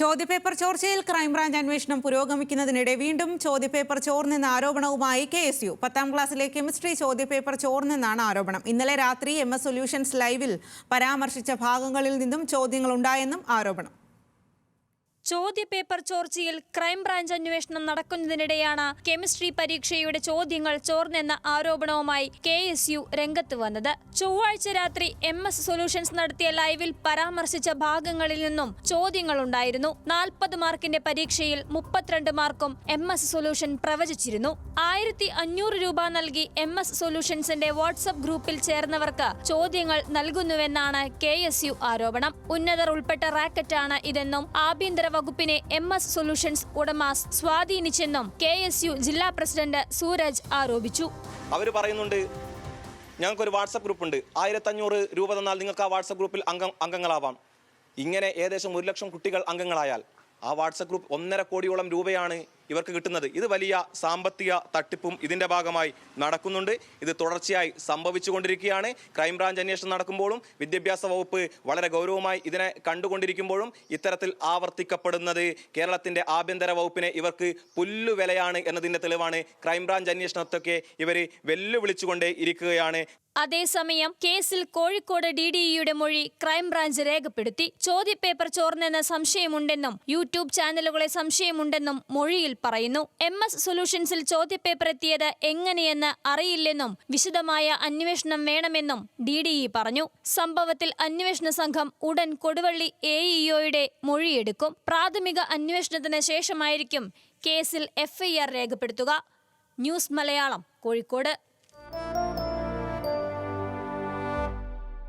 ചോദ്യപേപ്പർ ചോർച്ചയിൽ ക്രൈംബ്രാഞ്ച് അന്വേഷണം പുരോഗമിക്കുന്നതിനിടെ വീണ്ടും ചോദ്യപേപ്പർ ചോർന്നെന്ന ആരോപണവുമായി KSU. 10ാം ക്ലാസ്സിലെ കെമിസ്ട്രി ചോദ്യപേപ്പർ ചോർന്നെന്നാണ് ആരോപണം. ഇന്നലെ രാത്രി MS സൊല്യൂഷൻസ് ലൈവിൽ പരാമർശിച്ച ഭാഗങ്ങളിൽ നിന്നും ചോദ്യങ്ങളുണ്ടായെന്നും ആരോപണം. ചോദ്യപേപ്പർ ചോർച്ചയിൽ ക്രൈംബ്രാഞ്ച് അന്വേഷണം നടക്കുന്നതിനിടെയാണ് കെമിസ്ട്രി പരീക്ഷയുടെ ചോദ്യങ്ങൾ ചോർന്നെന്ന ആരോപണവുമായി KSU രംഗത്ത് വന്നത്. ചൊവ്വാഴ്ച രാത്രി MS സൊല്യൂഷൻസ് നടത്തിയ ലൈവിൽ പരാമർശിച്ച ഭാഗങ്ങളിൽ നിന്നും ചോദ്യങ്ങളുണ്ടായിരുന്നു. 40 മാർക്കിന്റെ പരീക്ഷയിൽ 32 മാർക്കും MS സൊല്യൂഷൻ പ്രവചിച്ചിരുന്നു. 1500 രൂപ നൽകി MS സൊല്യൂഷൻസിന്റെ വാട്സ്ആപ്പ് ഗ്രൂപ്പിൽ ചേർന്നവർക്ക് ചോദ്യങ്ങൾ നൽകുന്നുവെന്നാണ് KSU ആരോപണം. ഉന്നതർ ഉൾപ്പെട്ട റാക്കറ്റാണ് ഇതെന്നും ആഭ്യന്തര വകുപ്പിനെ MS സൊല്യൂഷൻസ് ഉടമ സ്വാധീനിച്ചെന്നും KSU ജില്ലാ പ്രസിഡന്റ് സൂരജ് ആരോപിച്ചു. അവർ പറയുന്നുണ്ട്, ഞങ്ങൾക്കൊരു വാട്സപ്പ് ഗ്രൂപ്പ് ഉണ്ട്, 1500 രൂപ തന്നാൽ നിങ്ങൾക്ക് ആ വാട്സപ്പ് ഗ്രൂപ്പിൽ അംഗങ്ങളാവാം. ഇങ്ങനെ ഏകദേശം 1 ലക്ഷം കുട്ടികൾ അംഗങ്ങളായാൽ ആ വാട്സപ്പ് ഗ്രൂപ്പ് 1.5 കോടിയോളം രൂപയാണ് ഇവർക്ക് കിട്ടുന്നത്. ഇത് വലിയ സാമ്പത്തിക തട്ടിപ്പും ഇതിന്റെ ഭാഗമായി നടക്കുന്നുണ്ട്. ഇത് തുടർച്ചയായി സംഭവിച്ചുകൊണ്ടിരിക്കുകയാണ്. ക്രൈംബ്രാഞ്ച് അന്വേഷണം നടക്കുമ്പോഴും വിദ്യാഭ്യാസ വകുപ്പ് വളരെ ഗൗരവമായി ഇതിനെ കണ്ടുകൊണ്ടിരിക്കുമ്പോഴും ഇത്തരത്തിൽ ആവർത്തിക്കപ്പെടുന്നത് കേരളത്തിന്റെ ആഭ്യന്തര വകുപ്പിനെ ഇവർക്ക് പുല്ലുവിലയാണ് എന്നതിന്റെ തെളിവാണ്. ക്രൈംബ്രാഞ്ച് അന്വേഷണത്തൊക്കെ ഇവർ വെല്ലുവിളിച്ചുകൊണ്ടേ ഇരിക്കുകയാണ്. അതേസമയം കേസിൽ കോഴിക്കോട് DDEയുടെ മൊഴി ക്രൈംബ്രാഞ്ച് രേഖപ്പെടുത്തി. ചോദ്യപേപ്പർ ചോർന്നെന്ന സംശയമുണ്ടെന്നും യൂട്യൂബ് ചാനലുകളെ സംശയമുണ്ടെന്നും മൊഴിയിൽ പറയുന്നു. MS സൊല്യൂഷൻസിൽ ചോദ്യപേപ്പർ എത്തിയത് എങ്ങനെയെന്ന് അറിയില്ലെന്നും വിശദമായ അന്വേഷണം വേണമെന്നും DDE പറഞ്ഞു. സംഭവത്തിൽ അന്വേഷണ സംഘം ഉടൻ കൊടുവള്ളി AEOയുടെ മൊഴിയെടുക്കും. പ്രാഥമിക അന്വേഷണത്തിന് ശേഷമായിരിക്കും കേസിൽ FIR രേഖപ്പെടുത്തുക. ന്യൂസ് മലയാളം, കോഴിക്കോട്.